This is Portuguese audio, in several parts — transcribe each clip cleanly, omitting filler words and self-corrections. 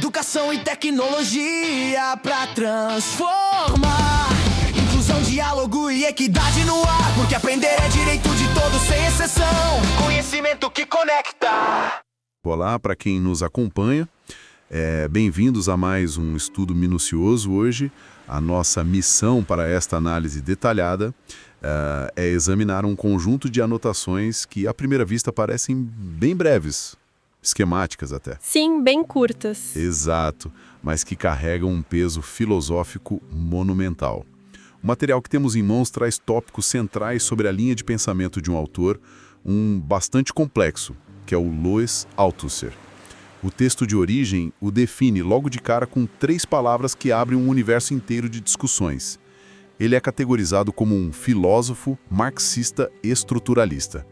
educação e tecnologia pra transformar. Inclusão, diálogo e equidade no ar, porque aprender é direito de todos sem exceção. Conhecimento que conecta. Olá para quem nos acompanha. Bem-vindos a mais um estudo minucioso hoje. A nossa missão para esta análise detalhada é examinar um conjunto de anotações que, à primeira vista, parecem bem breves, esquemáticas até. Sim, bem curtas. Exato, mas que carregam um peso filosófico monumental. O material que temos em mãos traz tópicos centrais sobre a linha de pensamento de um autor, um bastante complexo, que é o Alois Althusser. O texto de origem o define logo de cara com 3 palavras que abrem um universo inteiro de discussões. Ele é categorizado como um filósofo marxista estruturalista.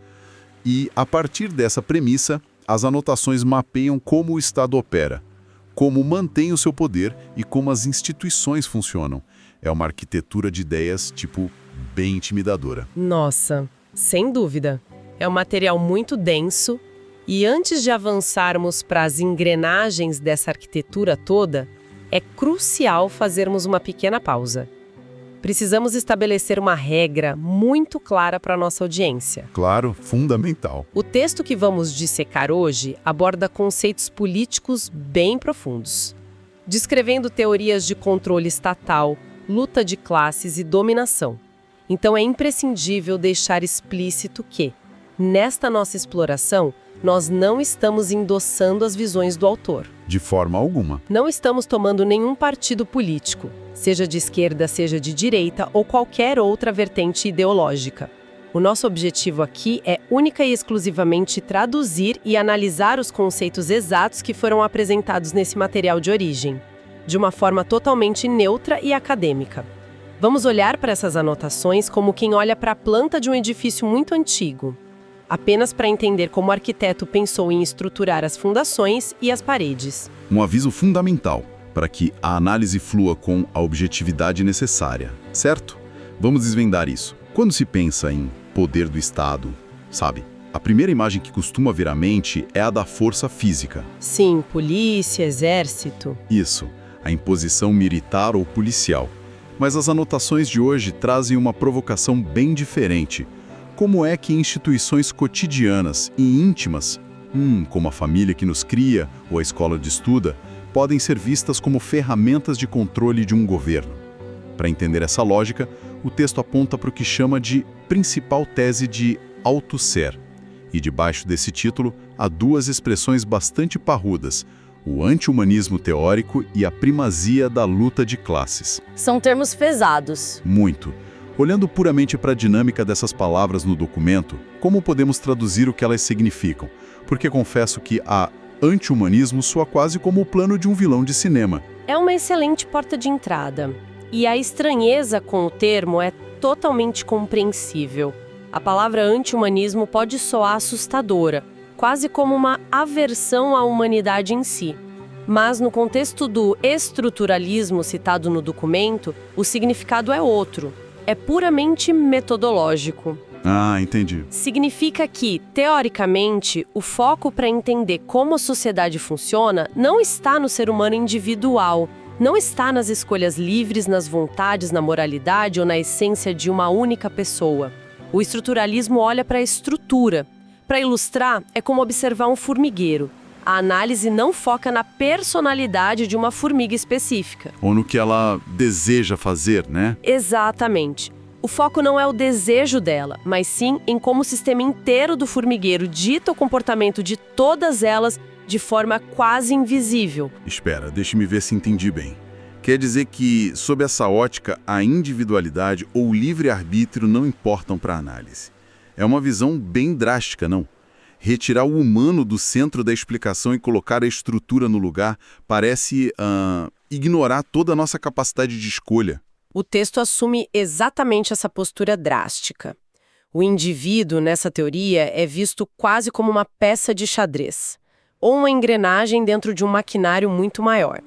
E, a partir dessa premissa, as anotações mapeiam como o Estado opera, como mantém o seu poder e como as instituições funcionam. É uma arquitetura de ideias, bem intimidadora. Nossa, sem dúvida. É um material muito denso. E antes de avançarmos para as engrenagens dessa arquitetura toda, é crucial fazermos uma pequena pausa. Precisamos estabelecer uma regra muito clara para a nossa audiência. Claro, fundamental. O texto que vamos dissecar hoje aborda conceitos políticos bem profundos, descrevendo teorias de controle estatal, luta de classes e dominação. Então é imprescindível deixar explícito que, nesta nossa exploração, nós não estamos endossando as visões do autor. De forma alguma. Não estamos tomando nenhum partido político, seja de esquerda, seja de direita ou qualquer outra vertente ideológica. O nosso objetivo aqui é única e exclusivamente traduzir e analisar os conceitos exatos que foram apresentados nesse material de origem, de uma forma totalmente neutra e acadêmica. Vamos olhar para essas anotações como quem olha para a planta de um edifício muito antigo, apenas para entender como o arquiteto pensou em estruturar as fundações e as paredes. Um aviso fundamental para que a análise flua com a objetividade necessária, certo? Vamos desvendar isso. Quando se pensa em poder do Estado, a primeira imagem que costuma vir à mente é a da força física. Sim, polícia, exército. Isso, a imposição militar ou policial. Mas as anotações de hoje trazem uma provocação bem diferente. Como é que instituições cotidianas e íntimas, como a família que nos cria ou a escola de estuda, podem ser vistas como ferramentas de controle de um governo? Para entender essa lógica, o texto aponta para o que chama de principal tese de Althusser. E debaixo desse título, há 2 expressões bastante parrudas: o anti-humanismo teórico e a primazia da luta de classes. São termos pesados. Muito. Olhando puramente para a dinâmica dessas palavras no documento, como podemos traduzir o que elas significam? Porque confesso que a anti-humanismo soa quase como o plano de um vilão de cinema. É uma excelente porta de entrada. E a estranheza com o termo é totalmente compreensível. A palavra anti-humanismo pode soar assustadora, quase como uma aversão à humanidade em si. Mas no contexto do estruturalismo citado no documento, o significado é outro. É puramente metodológico. Ah, entendi. Significa que, teoricamente, o foco para entender como a sociedade funciona não está no ser humano individual, não está nas escolhas livres, nas vontades, na moralidade ou na essência de uma única pessoa. O estruturalismo olha para a estrutura. Para ilustrar, é como observar um formigueiro. A análise não foca na personalidade de uma formiga específica. Ou no que ela deseja fazer, né? Exatamente. O foco não é o desejo dela, mas sim em como o sistema inteiro do formigueiro dita o comportamento de todas elas de forma quase invisível. Espera, deixe-me ver se entendi bem. Quer dizer que, sob essa ótica, a individualidade ou o livre-arbítrio não importam para a análise. É uma visão bem drástica, não? Retirar o humano do centro da explicação e colocar a estrutura no lugar parece ignorar toda a nossa capacidade de escolha. O texto assume exatamente essa postura drástica. O indivíduo, nessa teoria, é visto quase como uma peça de xadrez, ou uma engrenagem dentro de um maquinário muito maior.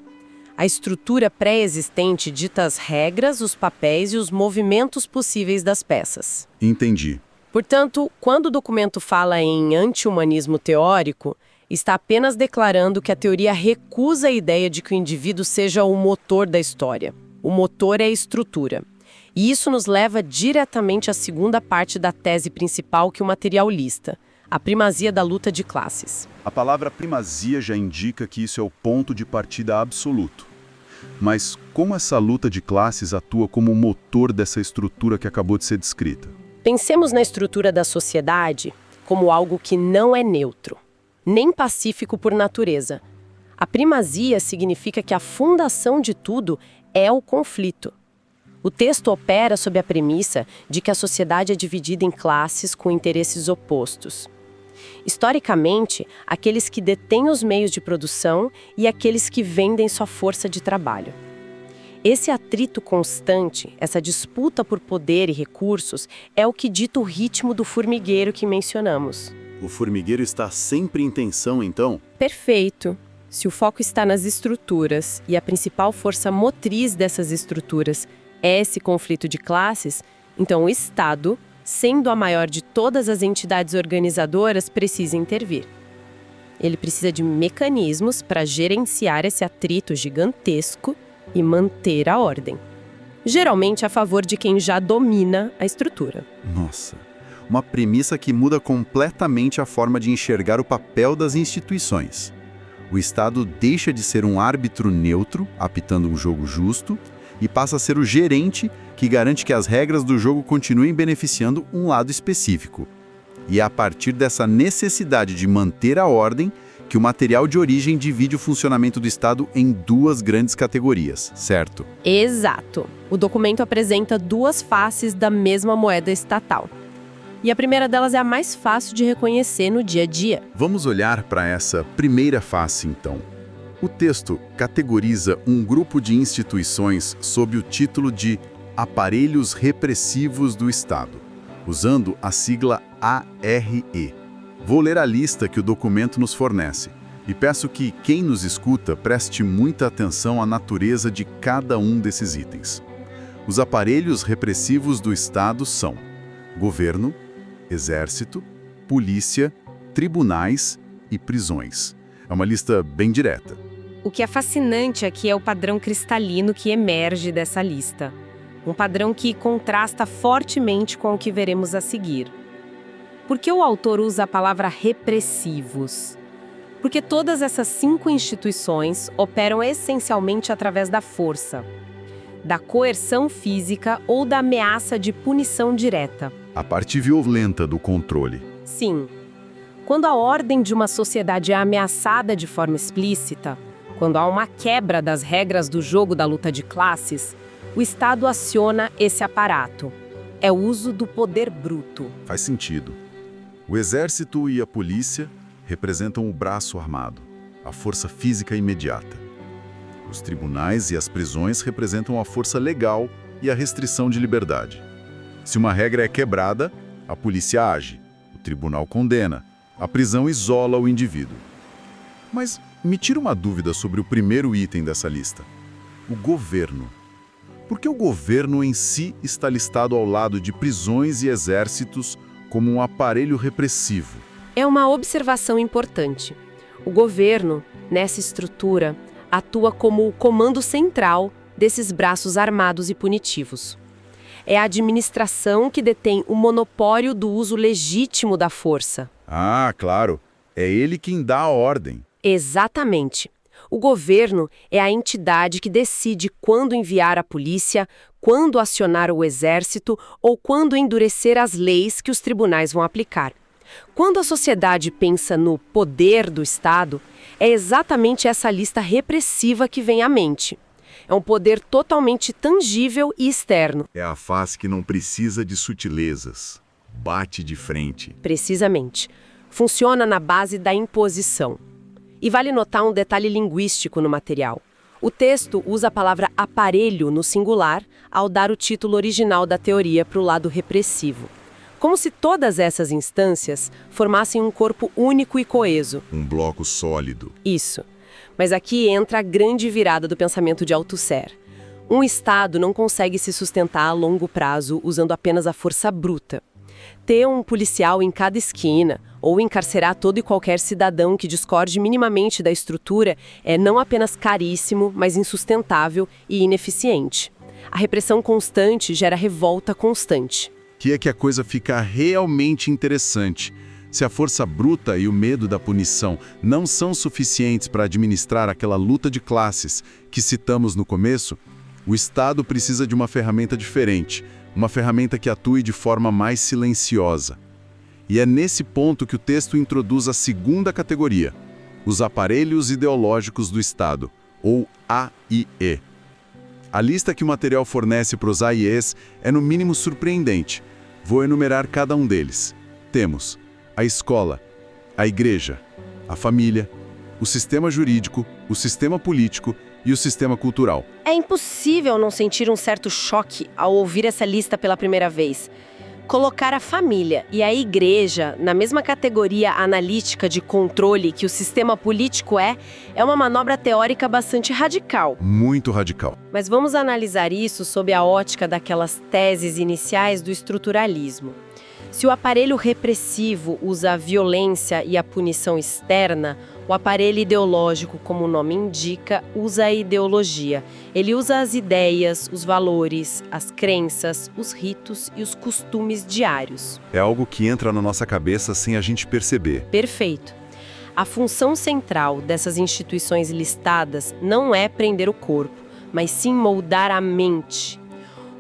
A estrutura pré-existente dita as regras, os papéis e os movimentos possíveis das peças. Entendi. Portanto, quando o documento fala em anti-humanismo teórico, Está apenas declarando que a teoria recusa a ideia de que o indivíduo seja o motor da história. O motor é a estrutura. E isso nos leva diretamente à segunda parte da tese principal que o material lista, a primazia da luta de classes. A palavra primazia já indica que isso é o ponto de partida absoluto. Mas como essa luta de classes atua como motor dessa estrutura que acabou de ser descrita? Pensemos na estrutura da sociedade como algo que não é neutro, nem pacífico por natureza. A primazia significa que a fundação de tudo é o conflito. O texto opera sob a premissa de que a sociedade é dividida em classes com interesses opostos. Historicamente, aqueles que detêm os meios de produção e aqueles que vendem sua força de trabalho. Esse atrito constante, essa disputa por poder e recursos, é o que dita o ritmo do formigueiro que mencionamos. O formigueiro está sempre em tensão, então? Perfeito. Se o foco está nas estruturas e a principal força motriz dessas estruturas é esse conflito de classes, então o Estado, sendo a maior de todas as entidades organizadoras, precisa intervir. Ele precisa de mecanismos para gerenciar esse atrito gigantesco e manter a ordem. Geralmente a favor de quem já domina a estrutura. Nossa, uma premissa que muda completamente a forma de enxergar o papel das instituições. O Estado deixa de ser um árbitro neutro, apitando um jogo justo, e passa a ser o gerente que garante que as regras do jogo continuem beneficiando um lado específico. E é a partir dessa necessidade de manter a ordem que o material de origem divide o funcionamento do Estado em duas grandes categorias, certo? Exato. O documento apresenta duas faces da mesma moeda estatal. E a primeira delas é a mais fácil de reconhecer no dia a dia. Vamos olhar para essa primeira face, então. O texto categoriza um grupo de instituições sob o título de Aparelhos Repressivos do Estado, usando a sigla ARE. Vou ler a lista que o documento nos fornece e peço que quem nos escuta preste muita atenção à natureza de cada um desses itens. Os aparelhos repressivos do Estado são governo, exército, polícia, tribunais e prisões. É uma lista bem direta. O que é fascinante aqui é o padrão cristalino que emerge dessa lista. Um padrão que contrasta fortemente com o que veremos a seguir. Por que o autor usa a palavra repressivos? Porque todas essas 5 instituições operam essencialmente através da força, da coerção física ou da ameaça de punição direta. A parte violenta do controle. Sim. Quando a ordem de uma sociedade é ameaçada de forma explícita, quando há uma quebra das regras do jogo da luta de classes, o Estado aciona esse aparato. É o uso do poder bruto. Faz sentido. O exército e a polícia representam o braço armado, a força física imediata. Os tribunais e as prisões representam a força legal e a restrição de liberdade. Se uma regra é quebrada, a polícia age, o tribunal condena, a prisão isola o indivíduo. Mas me tira uma dúvida sobre o primeiro item dessa lista: o governo. Por que o governo em si está listado ao lado de prisões e exércitos como um aparelho repressivo? É uma observação importante. O governo, nessa estrutura, atua como o comando central desses braços armados e punitivos. É a administração que detém o monopólio do uso legítimo da força. Ah, claro. É ele quem dá a ordem. Exatamente. O governo é a entidade que decide quando enviar a polícia, quando acionar o exército ou quando endurecer as leis que os tribunais vão aplicar. Quando a sociedade pensa no poder do Estado, é exatamente essa lista repressiva que vem à mente. É um poder totalmente tangível e externo. É a face que não precisa de sutilezas. Bate de frente. Precisamente. Funciona na base da imposição. E vale notar um detalhe linguístico no material. O texto usa a palavra aparelho no singular ao dar o título original da teoria para o lado repressivo. Como se todas essas instâncias formassem um corpo único e coeso. Um bloco sólido. Isso. Mas aqui entra a grande virada do pensamento de Althusser. Um Estado não consegue se sustentar a longo prazo usando apenas a força bruta. Ter um policial em cada esquina, ou encarcerar todo e qualquer cidadão que discorde minimamente da estrutura é não apenas caríssimo, mas insustentável e ineficiente. A repressão constante gera revolta constante. Que é que a coisa fica realmente interessante. Se a força bruta e o medo da punição não são suficientes para administrar aquela luta de classes que citamos no começo, o Estado precisa de uma ferramenta diferente, uma ferramenta que atue de forma mais silenciosa. E é nesse ponto que o texto introduz a segunda categoria, os aparelhos ideológicos do Estado, ou AIE. A lista que o material fornece para os AIEs é no mínimo surpreendente. Vou enumerar cada um deles. Temos a escola, a igreja, a família, o sistema jurídico, o sistema político e o sistema cultural. É impossível não sentir um certo choque ao ouvir essa lista pela primeira vez. Colocar a família e a igreja na mesma categoria analítica de controle que o sistema político é uma manobra teórica bastante radical. Muito radical. Mas vamos analisar isso sob a ótica daquelas teses iniciais do estruturalismo. Se o aparelho repressivo usa a violência e a punição externa, o aparelho ideológico, como o nome indica, usa a ideologia. Ele usa as ideias, os valores, as crenças, os ritos e os costumes diários. É algo que entra na nossa cabeça sem a gente perceber. Perfeito. A função central dessas instituições listadas não é prender o corpo, mas sim moldar a mente.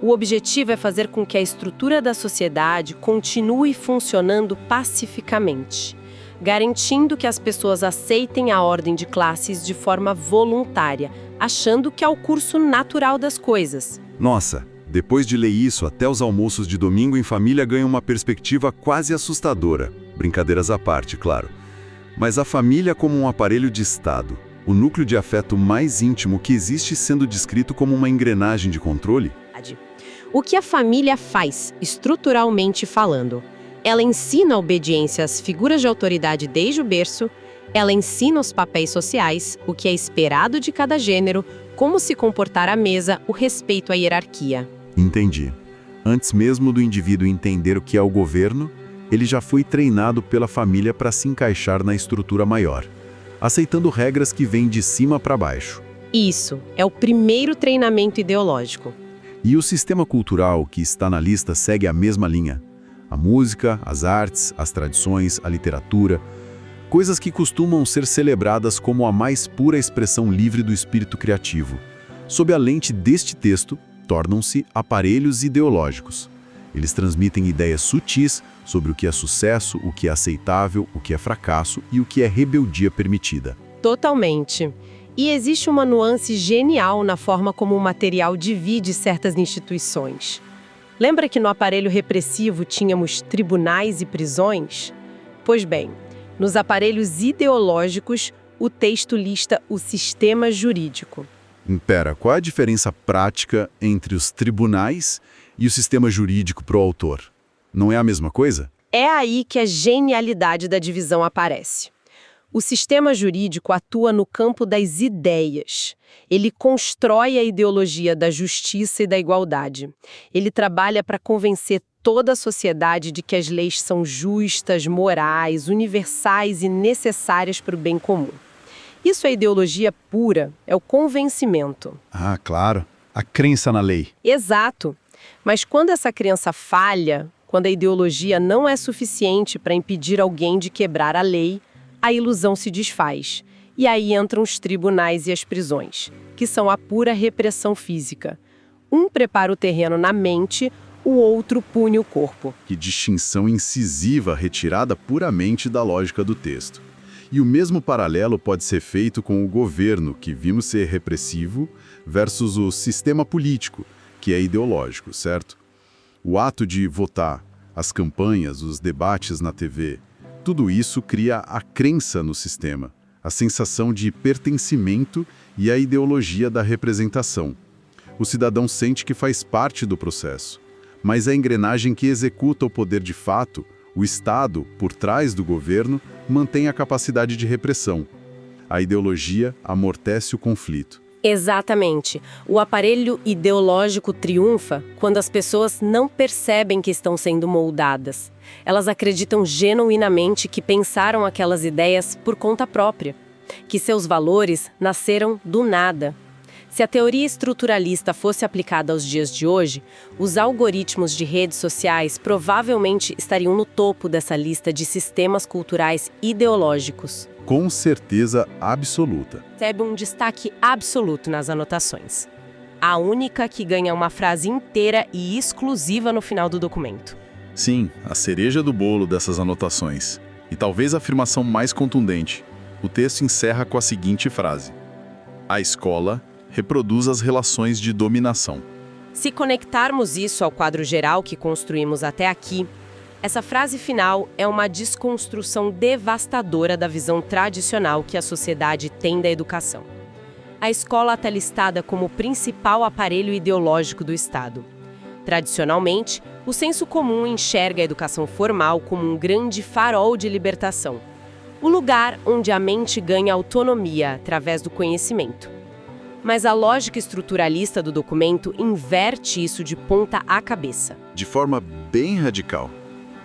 O objetivo é fazer com que a estrutura da sociedade continue funcionando pacificamente, garantindo que as pessoas aceitem a ordem de classes de forma voluntária, achando que é o curso natural das coisas. Nossa, depois de ler isso, até os almoços de domingo em família ganham uma perspectiva quase assustadora. Brincadeiras à parte, claro. Mas a família como um aparelho de Estado, o núcleo de afeto mais íntimo que existe sendo descrito como uma engrenagem de controle? O que a família faz, estruturalmente falando? Ela ensina a obediência às figuras de autoridade desde o berço, ela ensina os papéis sociais, o que é esperado de cada gênero, como se comportar à mesa, o respeito à hierarquia. Entendi. Antes mesmo do indivíduo entender o que é o governo, ele já foi treinado pela família para se encaixar na estrutura maior, aceitando regras que vêm de cima para baixo. Isso é o primeiro treinamento ideológico. E o sistema cultural que está na lista segue a mesma linha. A música, as artes, as tradições, a literatura, coisas que costumam ser celebradas como a mais pura expressão livre do espírito criativo. Sob a lente deste texto, tornam-se aparelhos ideológicos. Eles transmitem ideias sutis sobre o que é sucesso, o que é aceitável, o que é fracasso e o que é rebeldia permitida. Totalmente. E existe uma nuance genial na forma como o material divide certas instituições. Lembra que no aparelho repressivo tínhamos tribunais e prisões? Pois bem, nos aparelhos ideológicos, o texto lista o sistema jurídico. Pera, qual é a diferença prática entre os tribunais e o sistema jurídico para o autor? Não é a mesma coisa? É aí que a genialidade da divisão aparece. O sistema jurídico atua no campo das ideias. Ele constrói a ideologia da justiça e da igualdade. Ele trabalha para convencer toda a sociedade de que as leis são justas, morais, universais e necessárias para o bem comum. Isso é ideologia pura, é o convencimento. Ah, claro. A crença na lei. Exato. Mas quando essa crença falha, quando a ideologia não é suficiente para impedir alguém de quebrar a lei, a ilusão se desfaz. E aí entram os tribunais e as prisões, que são a pura repressão física. Um prepara o terreno na mente, o outro pune o corpo. Que distinção incisiva retirada puramente da lógica do texto. E o mesmo paralelo pode ser feito com o governo, que vimos ser repressivo, versus o sistema político, que é ideológico, certo? O ato de votar, as campanhas, os debates na TV, tudo isso cria a crença no sistema, a sensação de pertencimento e a ideologia da representação. O cidadão sente que faz parte do processo, mas a engrenagem que executa o poder de fato, o Estado, por trás do governo, mantém a capacidade de repressão. A ideologia amortece o conflito. Exatamente. O aparelho ideológico triunfa quando as pessoas não percebem que estão sendo moldadas. Elas acreditam genuinamente que pensaram aquelas ideias por conta própria, que seus valores nasceram do nada. Se a teoria estruturalista fosse aplicada aos dias de hoje, os algoritmos de redes sociais provavelmente estariam no topo dessa lista de sistemas culturais ideológicos. Com certeza absoluta. Recebe um destaque absoluto nas anotações. A única que ganha uma frase inteira e exclusiva no final do documento. Sim, a cereja do bolo dessas anotações. E talvez a afirmação mais contundente. O texto encerra com a seguinte frase: a escola reproduz as relações de dominação. Se conectarmos isso ao quadro geral que construímos até aqui, essa frase final é uma desconstrução devastadora da visão tradicional que a sociedade tem da educação. A escola está listada como o principal aparelho ideológico do Estado. Tradicionalmente, o senso comum enxerga a educação formal como um grande farol de libertação, o lugar onde a mente ganha autonomia através do conhecimento. Mas a lógica estruturalista do documento inverte isso de ponta à cabeça. De forma bem radical.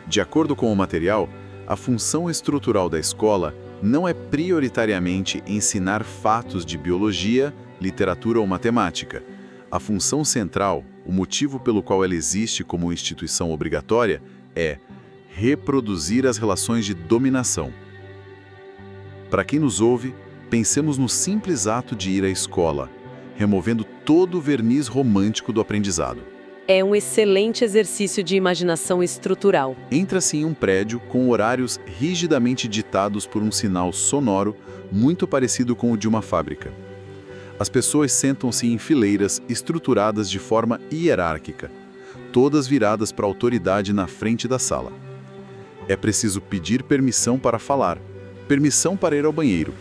De acordo com o material, a função estrutural da escola não é prioritariamente ensinar fatos de biologia, literatura ou matemática. A função central, o motivo pelo qual ela existe como instituição obrigatória, é reproduzir as relações de dominação. Para quem nos ouve, pensemos no simples ato de ir à escola, removendo todo o verniz romântico do aprendizado. É um excelente exercício de imaginação estrutural. Entra-se em um prédio com horários rigidamente ditados por um sinal sonoro muito parecido com o de uma fábrica. As pessoas sentam-se em fileiras estruturadas de forma hierárquica, todas viradas para a autoridade na frente da sala. É preciso pedir permissão para falar, permissão para ir ao banheiro.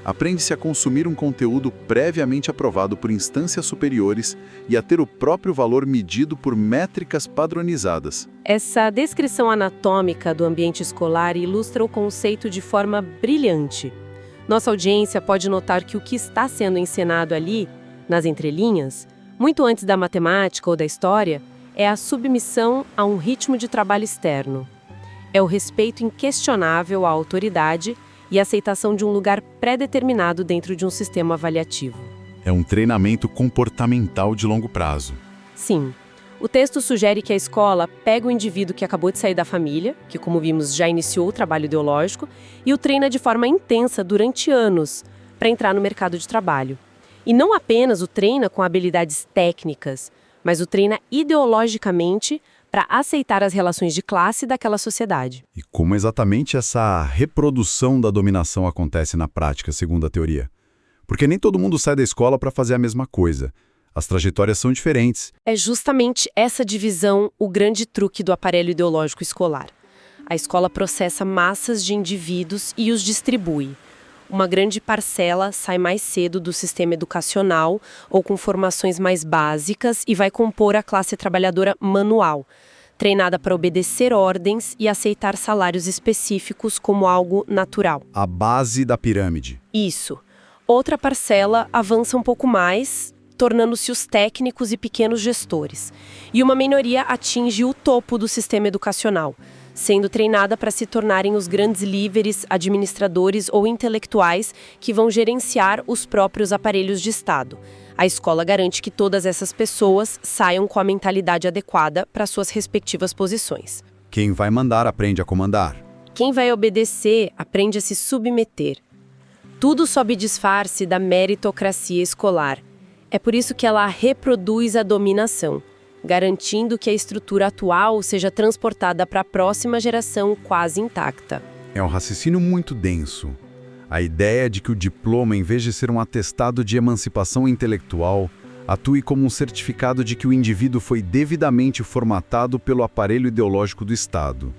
Aprende-se a consumir um conteúdo previamente aprovado por instâncias superiores e a ter o próprio valor medido por métricas padronizadas. Essa descrição anatômica do ambiente escolar ilustra o conceito de forma brilhante. Nossa audiência pode notar que o que está sendo ensinado ali, nas entrelinhas, muito antes da matemática ou da história, é a submissão a um ritmo de trabalho externo. É o respeito inquestionável à autoridade e a aceitação de um lugar pré-determinado dentro de um sistema avaliativo. É um treinamento comportamental de longo prazo. Sim. O texto sugere que a escola pega o indivíduo que acabou de sair da família, que, como vimos, já iniciou o trabalho ideológico, e o treina de forma intensa durante anos para entrar no mercado de trabalho. E não apenas o treina com habilidades técnicas, mas o treina ideologicamente para aceitar as relações de classe daquela sociedade. E como exatamente essa reprodução da dominação acontece na prática, segundo a teoria? Porque nem todo mundo sai da escola para fazer a mesma coisa. As trajetórias são diferentes. É justamente essa divisão o grande truque do aparelho ideológico escolar. A escola processa massas de indivíduos e os distribui. Uma grande parcela sai mais cedo do sistema educacional ou com formações mais básicas e vai compor a classe trabalhadora manual, treinada para obedecer ordens e aceitar salários específicos como algo natural. A base da pirâmide. Isso. Outra parcela avança um pouco mais, tornando-se os técnicos e pequenos gestores. E uma minoria atinge o topo do sistema educacional, sendo treinada para se tornarem os grandes líderes, administradores ou intelectuais que vão gerenciar os próprios aparelhos de Estado. A escola garante que todas essas pessoas saiam com a mentalidade adequada para suas respectivas posições. Quem vai mandar aprende a comandar. Quem vai obedecer aprende a se submeter. Tudo sob disfarce da meritocracia escolar. É por isso que ela reproduz a dominação, garantindo que a estrutura atual seja transportada para a próxima geração quase intacta. É um raciocínio muito denso. A ideia de que o diploma, em vez de ser um atestado de emancipação intelectual, atue como um certificado de que o indivíduo foi devidamente formatado pelo aparelho ideológico do Estado,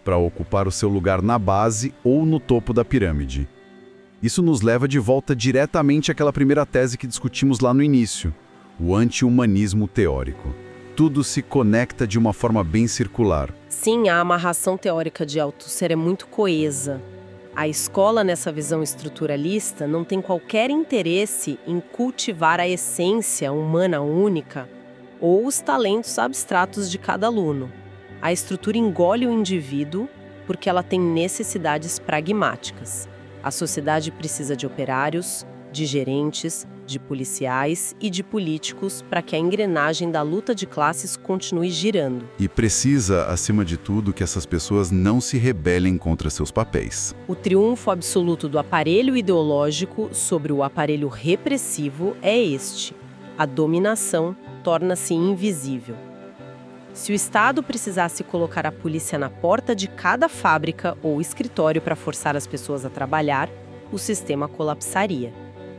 para ocupar o seu lugar na base ou no topo da pirâmide. Isso nos leva de volta diretamente àquela primeira tese que discutimos lá no início, o anti-humanismo teórico. Tudo se conecta de uma forma bem circular. Sim, a amarração teórica de Althusser é muito coesa. A escola, nessa visão estruturalista, não tem qualquer interesse em cultivar a essência humana única ou os talentos abstratos de cada aluno. A estrutura engole o indivíduo porque ela tem necessidades pragmáticas. A sociedade precisa de operários, de gerentes, de policiais e de políticos para que a engrenagem da luta de classes continue girando. E precisa, acima de tudo, que essas pessoas não se rebelem contra seus papéis. O triunfo absoluto do aparelho ideológico sobre o aparelho repressivo é este: a dominação torna-se invisível. Se o Estado precisasse colocar a polícia na porta de cada fábrica ou escritório para forçar as pessoas a trabalhar, o sistema colapsaria.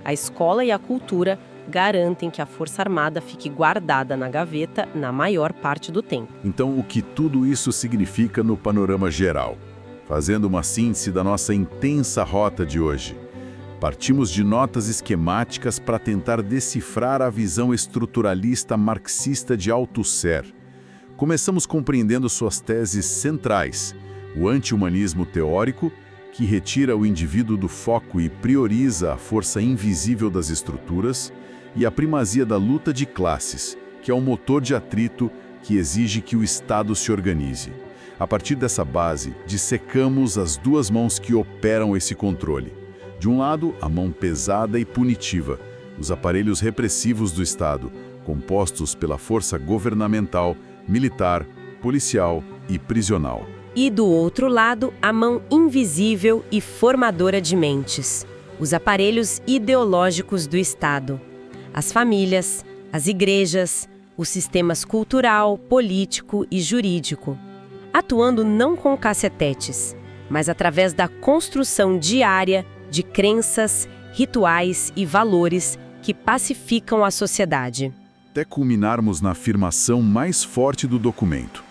A escola e a cultura garantem que a Força Armada fique guardada na gaveta na maior parte do tempo. Então, o que tudo isso significa no panorama geral? Fazendo uma síntese da nossa intensa rota de hoje. Partimos de notas esquemáticas para tentar decifrar a visão estruturalista marxista de Althusser. Começamos compreendendo suas teses centrais: o anti-humanismo teórico, que retira o indivíduo do foco e prioriza a força invisível das estruturas, e a primazia da luta de classes, que é o motor de atrito que exige que o Estado se organize. A partir dessa base, dissecamos as duas mãos que operam esse controle. De um lado, a mão pesada e punitiva, os aparelhos repressivos do Estado, compostos pela força governamental, militar, policial e prisional. E do outro lado, a mão invisível e formadora de mentes, os aparelhos ideológicos do Estado, as famílias, as igrejas, os sistemas cultural, político e jurídico, atuando não com cacetetes, mas através da construção diária de crenças, rituais e valores que pacificam a sociedade. Até culminarmos na afirmação mais forte do documento,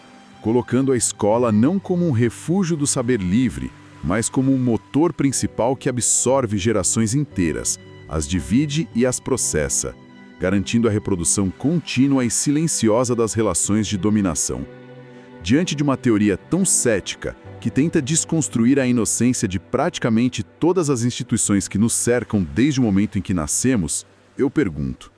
colocando a escola não como um refúgio do saber livre, mas como um motor principal que absorve gerações inteiras, as divide e as processa, garantindo a reprodução contínua e silenciosa das relações de dominação. Diante de uma teoria tão cética, que tenta desconstruir a inocência de praticamente todas as instituições que nos cercam desde o momento em que nascemos, eu pergunto: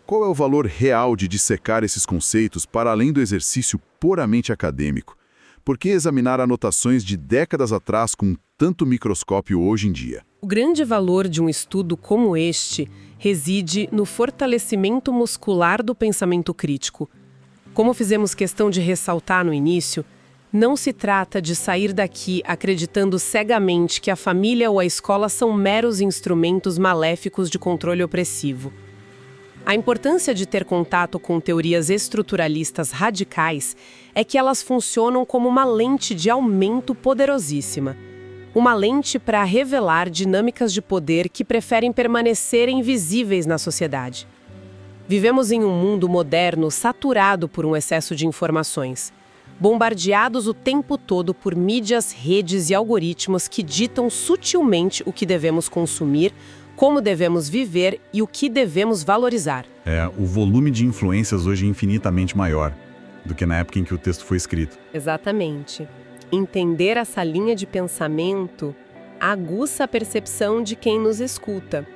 qual é o valor real de dissecar esses conceitos para além do exercício puramente acadêmico? Por que examinar anotações de décadas atrás com tanto microscópio hoje em dia? O grande valor de um estudo como este reside no fortalecimento muscular do pensamento crítico. Como fizemos questão de ressaltar no início, não se trata de sair daqui acreditando cegamente que a família ou a escola são meros instrumentos maléficos de controle opressivo. A importância de ter contato com teorias estruturalistas radicais é que elas funcionam como uma lente de aumento poderosíssima. Uma lente para revelar dinâmicas de poder que preferem permanecer invisíveis na sociedade. Vivemos em um mundo moderno saturado por um excesso de informações, bombardeados o tempo todo por mídias, redes e algoritmos que ditam sutilmente o que devemos consumir, como devemos viver e o que devemos valorizar. O volume de influências hoje é infinitamente maior do que na época em que o texto foi escrito. Exatamente. Entender essa linha de pensamento aguça a percepção de quem nos escuta.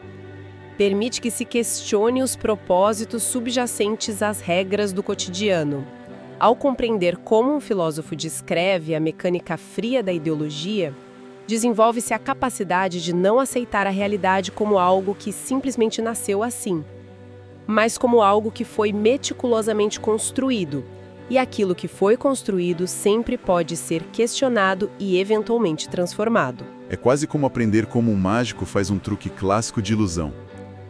Permite que se questione os propósitos subjacentes às regras do cotidiano. Ao compreender como um filósofo descreve a mecânica fria da ideologia, desenvolve-se a capacidade de não aceitar a realidade como algo que simplesmente nasceu assim, mas como algo que foi meticulosamente construído. E aquilo que foi construído sempre pode ser questionado e eventualmente transformado. É quase como aprender como um mágico faz um truque clássico de ilusão.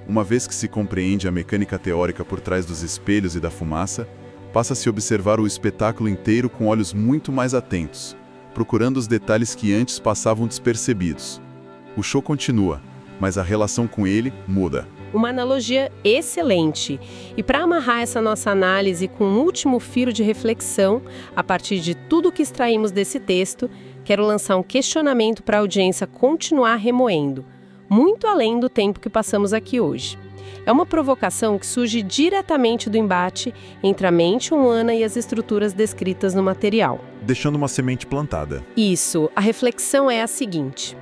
Uma vez que se compreende a mecânica teórica por trás dos espelhos e da fumaça, passa-se a observar o espetáculo inteiro com olhos muito mais atentos, procurando os detalhes que antes passavam despercebidos. O show continua, mas a relação com ele muda. Uma analogia excelente. E para amarrar essa nossa análise com um último fio de reflexão, a partir de tudo que extraímos desse texto, quero lançar um questionamento para a audiência continuar remoendo, muito além do tempo que passamos aqui hoje. É uma provocação que surge diretamente do embate entre a mente humana e as estruturas descritas no material. Deixando uma semente plantada. Isso, a reflexão é a seguinte: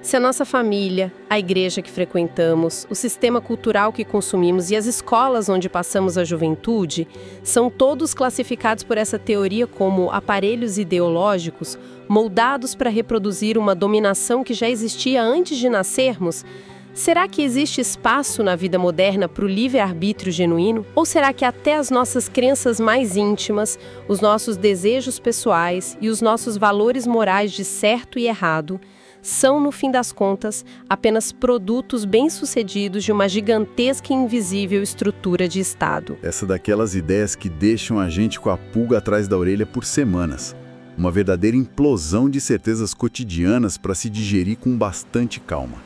Se a nossa família, a igreja que frequentamos, o sistema cultural que consumimos e as escolas onde passamos a juventude são todos classificados por essa teoria como aparelhos ideológicos moldados para reproduzir uma dominação que já existia antes de nascermos, será que existe espaço na vida moderna para o livre-arbítrio genuíno? Ou será que até as nossas crenças mais íntimas, os nossos desejos pessoais e os nossos valores morais de certo e errado são, no fim das contas, apenas produtos bem-sucedidos de uma gigantesca e invisível estrutura de Estado? Essa daquelas ideias que deixam a gente com a pulga atrás da orelha por semanas. Uma verdadeira implosão de certezas cotidianas para se digerir com bastante calma.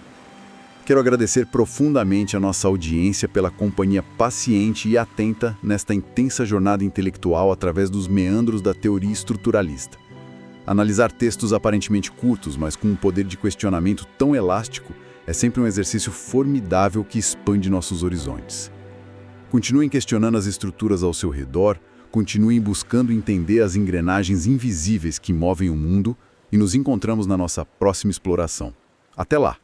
Quero agradecer profundamente a nossa audiência pela companhia paciente e atenta nesta intensa jornada intelectual através dos meandros da teoria estruturalista. Analisar textos aparentemente curtos, mas com um poder de questionamento tão elástico, é sempre um exercício formidável que expande nossos horizontes. Continuem questionando as estruturas ao seu redor, continuem buscando entender as engrenagens invisíveis que movem o mundo e nos encontramos na nossa próxima exploração. Até lá!